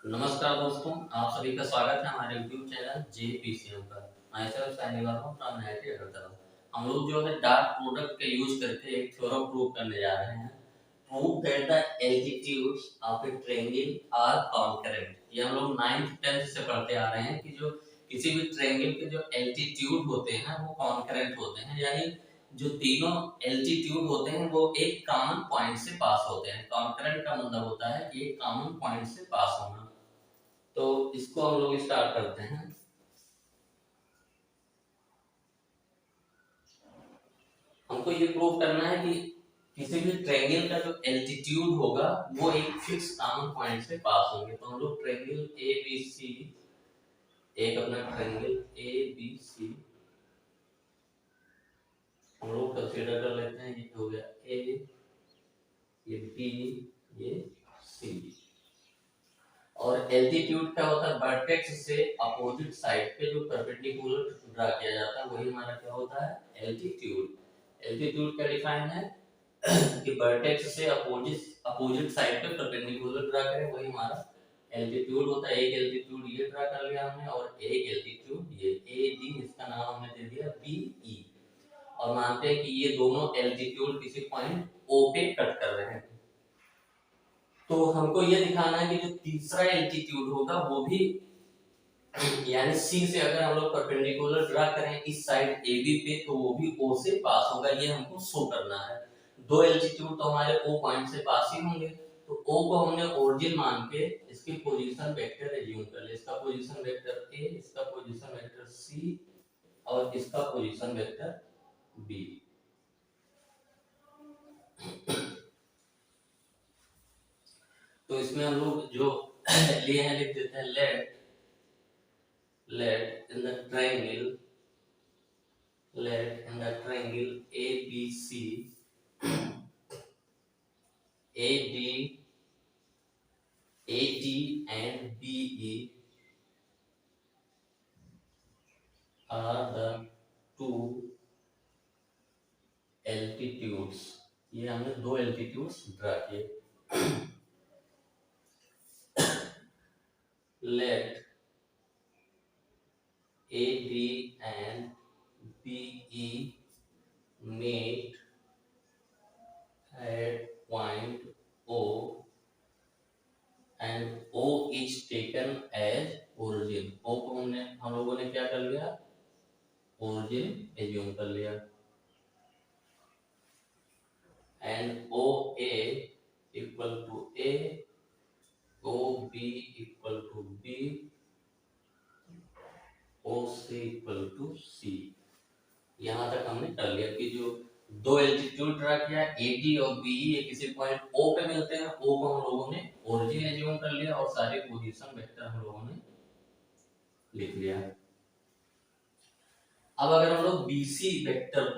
नमस्कार दोस्तों, आप सभी का स्वागत है हमारे YouTube चैनल JPCM पर। मैं self Saini Verma from NIT Hyderabad. हम लोग जो है डार्ट प्रोडक्ट का यूज करके एक थ्योरम प्रूव करने जा रहे हैं। Prove that the altitudes of a triangle are concurrent. ये हम लोग 9th 10th से पढ़ते आ रहे हैं कि जो किसी भी ट्रायंगल के जो एल्टीट्यूड होते हैं वो कॉन्करेंट होते हैं, यानी जो तीनों एल्टीट्यूड होते हैं वो एक कॉमन पॉइंट से पास होते हैं। कॉन्करेंट का मतलब होता है कि एक कॉमन पॉइंट से पास होना। तो इसको हम लोग स्टार्ट करते हैं। हमको ये प्रूव करना है कि किसी भी ट्रायंगल का जो एल्टीट्यूड होगा वो एक फिक्स कॉमन पॉइंट से पास होंगे। तो हम लोग ट्रायंगल ए बी सी, एक अपना ट्रायंगल ए बी सी हम लोग कंसीडर कर लेते हैं। ये हो गया ए, ये बी, ये सी। और एल्टीट्यूड क्या होता है? वर्टेक्स से अपोजिट साइड पे जो परपेंडिकुलर ड्रा किया जाता है वही हमारा क्या होता है? एल्टीट्यूड। एल्टीट्यूड का डिफाइन है कि वर्टेक्स से अपोजिट साइड पे परपेंडिकुलर ड्रा करें, वही हमारा एल्टीट्यूड होता है। एक एल्टीट्यूड ये ड्रा कर लिया हमने और एक एल्टीट्यूड ये ए डी, इसका नाम हमने दे दिया बी ई। और मानते हैं कि ये दोनों एल्टीट्यूड किसी पॉइंट ओ पे कट कर रहे हैं। तो हमको ये दिखाना है कि जो तीसरा एल्टीट्यूड होगा वो भी, यानी सी से अगर हम लोग परपेंडिकुलर ड्रा करें इस साइड ए बी पे, तो वो भी ओ से पास होगा। ये हमको शो करना है। दो एल्टीट्यूड तो हमारे ओ पॉइंट से पास ही होंगे, तो ओ को हमने ओरिजिन मान के इसकी पोजीशन वेक्टर एज्यूम कर लिया। इसका पोजीशन वेक्टर ए, इसका पोजीशन वेक्टर सी और इसका पोजीशन वेक्टर बी। तो इसमें हम लोग जो लिए हैं लिख देते हैं let in the triangle ABC AD and BE are the two altitudes। ये हमने दो altitudes ड्रा किए। let AD and BE meet at point O and O is taken as origin। O को हम लोगों ने क्या कर लिया? ओरिजिन एज्यूम कर लिया। And O A equal to A, O B equal to B, O C equal to C. यहां तक हमने कर लिया कि जो दो एल्टीट्यूड ड्रा किया ए डी और बी, ये किसी पॉइंट ओ पे मिलते हैं। ओ को हम लोगों ने ओरिजिन एज्यूम कर लिया और सारे पोजीशन वेक्टर हम लोगों ने लिख लिया। अब अगर हम लोग BC वेक्टर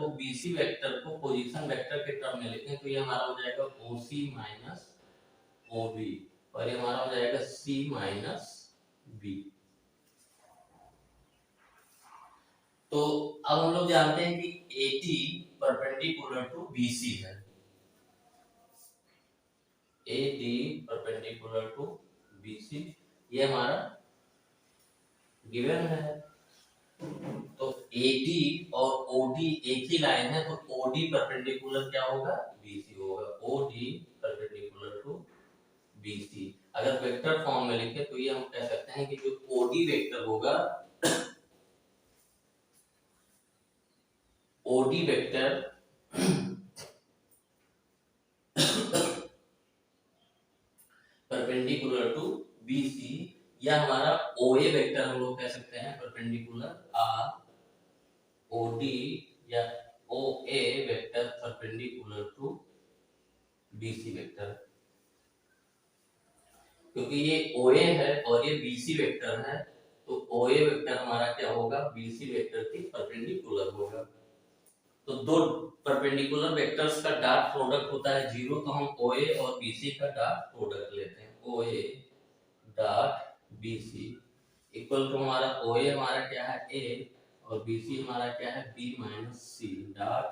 को पोजीशन वेक्टर के टर्म में लिखें तो ये हमारा हो जाएगा OC माइनस OB और ये हमारा हो जाएगा C माइनस B। तो अब हम लोग जानते हैं कि AD परपेंडिकुलर टू BC है। AD परपेंडिकुलर टू BC ये हमारा गिवन है। तो AD और OD एक ही लाइन है, तो OD परपेंडिकुलर क्या होगा? BC होगा। OD perpendicular to BC। अगर वेक्टर फॉर्म में लिखे तो ये हम कह सकते हैं कि जो OD वेक्टर होगा, OD vector perpendicular to BC, या हमारा OA वेक्टर हम लोग कह सकते हैं परपेंडिकुलर R OD, या OA vector perpendicular to BC vector. क्योंकि ये OA है और ये BC वेक्टर है, तो OA वेक्टर हमारा क्या होगा? BC वेक्टर के परपेंडिकुलर होगा। तो दो परपेंडिकुलर वेक्टर्स का डॉट प्रोडक्ट होता है 0, तो हम OA और BC का डॉट प्रोडक्ट लेते हैं। OA dot BC equal to हमारा OA हमारा क्या है? A और BC हमारा क्या है? B minus C dot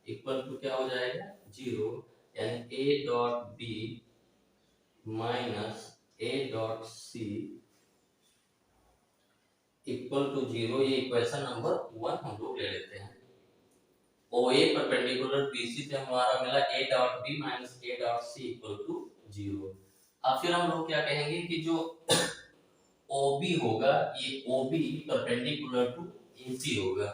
equal to क्या हो जाएगा? 0, यानी A dot B minus A dot C equal to 0, ये इक्वेशन नंबर 1 हम लोग ले लेते हैं। ओ ए परपेंडिकुलर बीसी से हमारा मिला A dot B minus A dot C equal to 0। अब फिर हम लोग क्या कहेंगे कि जो OB होगा, ये OB परपेंडिकुलर टू AC होगा।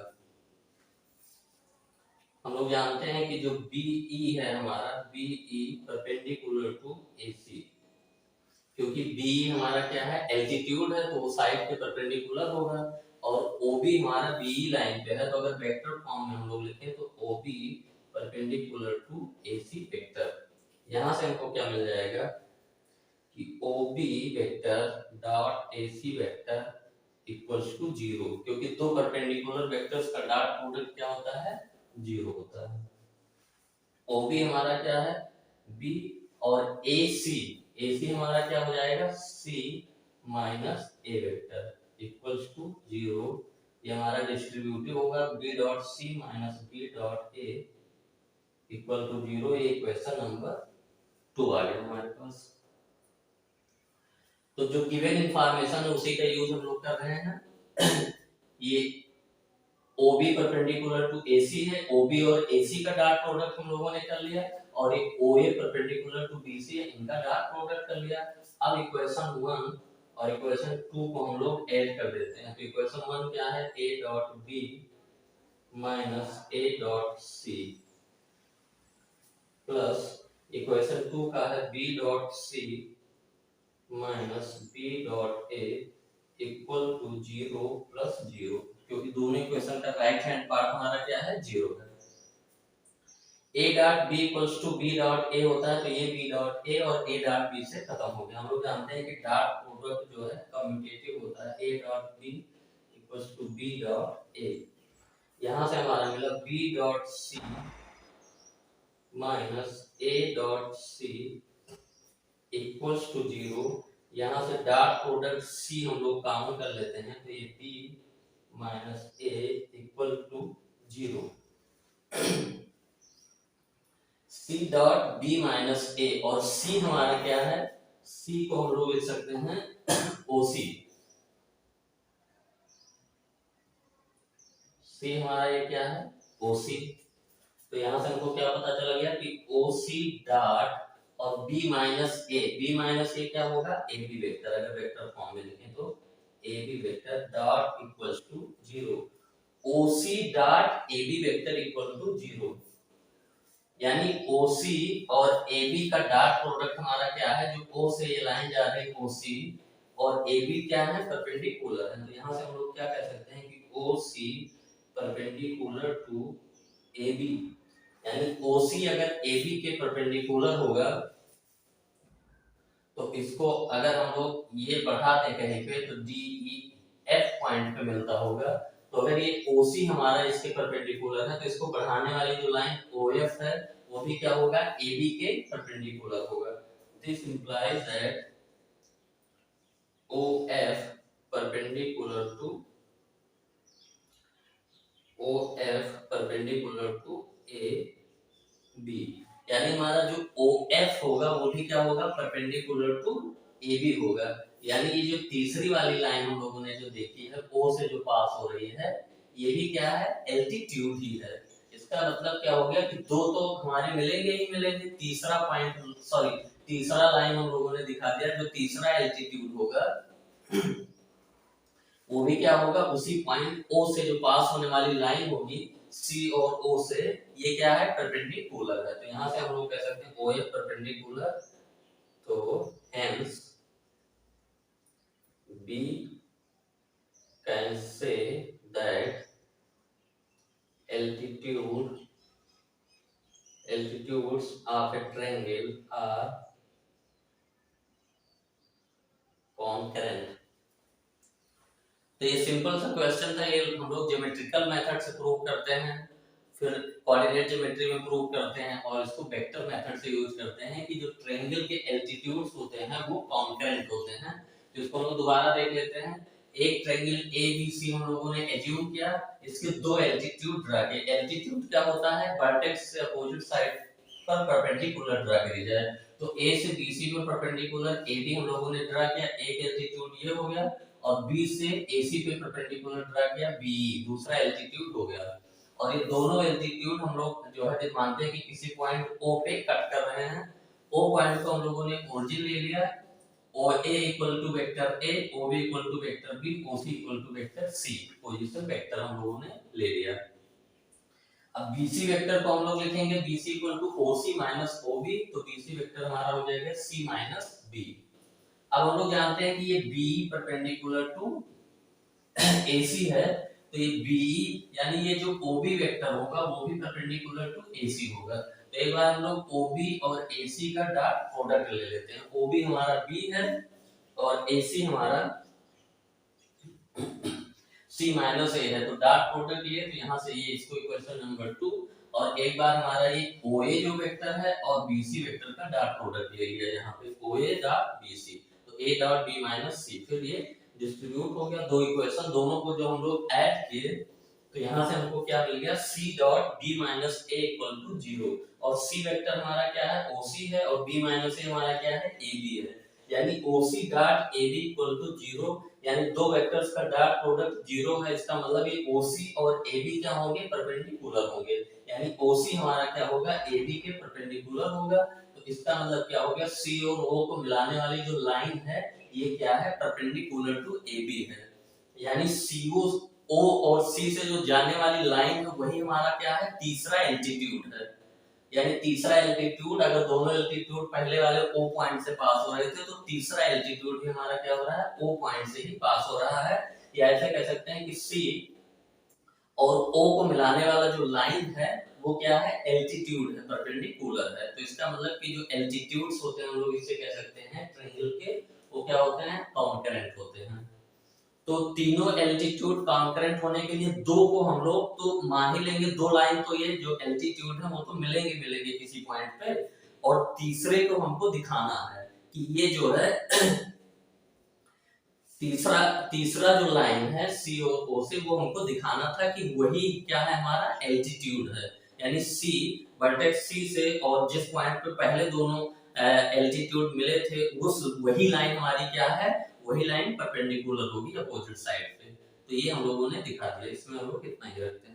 हम लोग जानते हैं कि जो BE है हमारा, BE परपेंडिकुलर टू AC, क्योंकि BE हमारा क्या है, एल्टीट्यूड है, तो वो साइड के परपेंडिकुलर होगा। और OB हमारा BE लाइन पे है, तो अगर वेक्टर फॉर्म में हम लोग लिखें तो OB perpendicular to AC vector. यहां से हमको क्या मिल जाएगा कि OB vector dot AC vector equals to 0, क्योंकि दो परपेंडिकुलर वेक्टर्स का डॉट प्रोडक्ट क्या होता है, 0 होता है। OB हमारा क्या है, B, और AC हमारा क्या हो जाएगा, C minus A vector equals to 0। ये हमारा डिस्ट्रीब्यूटिव होगा, B dot C minus B dot A equal to 0। ये इक्वेशन नंबर 2 आ गया हमारे पास। तो जो गिवन इंफॉर्मेशन है उसी का यूज हम लोग कर रहे हैं। ये OB परपेंडिकुलर टू AC है, OB और AC का डॉट प्रोडक्ट हम लोगों ने कर लिया, और एक OA परपेंडिकुलर टू BC है, इनका डॉट प्रोडक्ट कर लिया। अब इक्वेशन 1 और इक्वेशन 2 को हम लोग ऐड कर देते हैं। तो इक्वेशन 1 क्या है, A dot B minus A dot C plus equation 2 का है B dot C minus B dot A equal to 0 plus 0, क्योंकि दोनों इक्वेशन का राइट हैंड पार्ट हमारा क्या है, 0 है। A dot B equals to B dot A होता है, तो ये B डॉट A और A डॉट B से खत्म हो गया। हम लोग जानते हैं कि डॉट प्रोडक्ट जो है कम्यूटेटिव होता है, A dot B equals to B dot A। यहां से हमारा मिला B dot C minus A dot C equals to 0। यहाँ से डॉट प्रोडक्ट C हम लोग कॉमन कर लेते हैं, तो ये B minus A equal to 0। C dot B minus A, और C हमारा क्या है, C को हम लोग लिख सकते हैं OC। C हमारा ये क्या है, OC। तो यहाँ से हमको क्या पता चला गया कि OC डॉट और B माइनस A क्या होगा, AB वेक्टर। अगर वेक्टर फॉर्म में लिखें तो AB vector dot equals to 0। OC dot AB vector equal to 0, यानी OC और AB का डॉट प्रोडक्ट हमारा क्या है, जो O से ये लाइन जा रही है OC और AB क्या है, परपेंडिकुलर है। तो यहाँ से हम लोग क्या कह सकते हैं कि OC परपेंडिकुलर टू AB, यानी OC अगर AB के परपेंडिकुलर होगा तो इसको अगर हम लोग ये बढ़ा दें कहीं पे तो DEF पॉइंट पे मिलता होगा। तो अगर ये OC हमारा इसके परपेंडिकुलर है तो इसको बढ़ाने वाली जो लाइन OF है वो भी क्या होगा, AB के परपेंडिकुलर होगा। This implies that OF perpendicular to AB, यानी हमारा जो OF होगा वो भी क्या होगा, परपेंडिकुलर टू AB होगा। यानी ये जो तीसरी वाली लाइन हम लोगों ने जो देखी है O से जो पास हो रही है, ये भी क्या है, एल्टीट्यूड ही है। इसका मतलब क्या हो गया कि दो तो हमारे मिलेंगे ही मिलेंगे, तीसरा पॉइंट सॉरी तीसरा लाइन हम लोगों ने दिखा दिया, जो तीसरा एल्टीट्यूड होगा वो भी क्या होगा, उसी पॉइंट O से जो पास होने वाली लाइन होगी C और O से, ये क्या है, परपेंडिकुलर है। तो यहाँ से हम लोग कह सकते हैं OF परपेंडिकुलर, तो hence we can say that altitudes of a triangle are concurrent। तो ये सिंपल सा क्वेश्चन था, ये हम लोग ज्योमेट्रिकल मेथड से प्रूव करते हैं, फिर कोऑर्डिनेट ज्योमेट्री में प्रूव करते हैं, और इसको वेक्टर मेथड से यूज करते हैं कि जो ट्रायंगल के एल्टीट्यूड्स होते हैं वो कॉन्करेंट होते हैं। तो इसको हम लोग दोबारा देख लेते हैं। एक ट्रायंगल ABC हम लोगों ने एज्यूम किया, इसके दो एल्टीट्यूड ड्रा किए। एल्टीट्यूड क्या होता है, वर्टेक्स से अपोजिट साइड पर परपेंडिकुलर ड्रा करी जाए। तो ए से बीसी पर परपेंडिकुलर एडी हम लोगों ने ड्रा किया, एक एल्टीट्यूड ये हो गया, और बी से एसी पे परपेंडिकुलर ड्रा किया बीई, दूसरा एल्टीट्यूड हो गया। और ये दोनों एल्टीट्यूड हम लोग जो है मानते हैं कि किसी पॉइंट ओ पे कट कर रहे हैं। ओ पॉइंट को हम लोगों ने ओरिजिन ले लिया, और A equal to vector A, O B equal to vector B, O C equal to vector C, position vector हम लोगों ने ले लिया। अब बीसी वेक्टर को हम लोग लिखेंगे BC equal to OC minus OB, तो बीसी वेक्टर हमारा हो जाएगा सी माइनस बी। अब हम लोग जानते हैं कि ये बी परपेंडिकुलर टू एसी है, तो ये बी यानी ये जो ओबी वेक्टर होगा वो भी परपेंडिकुलर टू एसी होगा। तो एक बार हम लोग ओबी और एसी का डॉट प्रोडक्ट ले लेते हैं। ओबी हमारा बी है और एसी हमारा सी माइनस ए है, तो डॉट प्रोडक्ट लिए, तो यहाँ से ये इसको इक्वेशन नंबर 2, और एक बार हमारा ये ओए जो वेक्टर है और बीसी वेक्टर का डॉट प्रोडक्ट ले लिया यहाँ पे, ओए डॉट बीसी, तो ए डॉट बी माइनस सी, फिर ये डिस्ट्रीब्यूट हो गया। दो इक्वेशन दोनों को जो हम लोग ऐड किए, तो यहाँ से हमको क्या मिल गया, C dot B minus A equal to 0, और सी वेक्टर हमारा क्या है, ओसी है, और बी माइनस ए हमारा क्या है, एबी है, यानी ओसी डॉट एबी इक्वल टू 0, यानी दो वेक्टर्स का डॉट प्रोडक्ट 0 है। इसका मतलब ये ओसी और एबी क्या होंगे, परपेंडिकुलर होंगे, यानी ओसी हमारा क्या होगा, एबी के परपेंडिकुलर होगा। तो इसका मतलब क्या हो गया, सी और ओ को मिलाने वाली जो लाइन है ये क्या है, परपेंडिकुलर टू एबी है, यानी सीओ ओ और सी से जो जाने वाली लाइन है वही हमारा क्या है, तीसरा एल्टीट्यूड है। यानी तीसरा एल्टीट्यूड, अगर दोनों एल्टीट्यूड पहले वाले ओ पॉइंट से पास हो रहे थे, तो तीसरा एल्टीट्यूड भी हमारा क्या हो रहा है, ओ पॉइंट से ही पास हो रहा है। या ऐसे कह सकते हैं कि सी और ओ को मिलाने वाला जो लाइन है वो क्या है, एल्टीट्यूड है, परपेंडिकुलर है। तो इसका मतलब कि जो एल्टीट्यूड्स होते हैं हम लोग इसे कह सकते हैं ट्रायंगल के, वो क्या होते हैं, कॉन्करेंट होते हैं। तो तीनों एल्टीट्यूड कॉन्करेंट होने के लिए दो को हम लोग तो मान ही लेंगे, दो लाइन तो ये जो एल्टीट्यूड है वो तो मिलेंगे किसी पॉइंट पे, और तीसरे को हमको दिखाना है कि ये जो है तीसरा जो लाइन है सी और ओ से, वो हमको दिखाना था कि वही क्या है, हमारा एल्टीट्यूड है। यानी सी वर्टेक्स सी से और जिस पॉइंट पे पहले दोनों एल्टीट्यूड मिले थे, उस वही लाइन हमारी क्या है, वही लाइन परपेंडिकुलर होगी अपोजिट साइड पे। तो ये हम लोगों ने दिखा दिया, इसमें हम लोग इतना ही रखते हैं।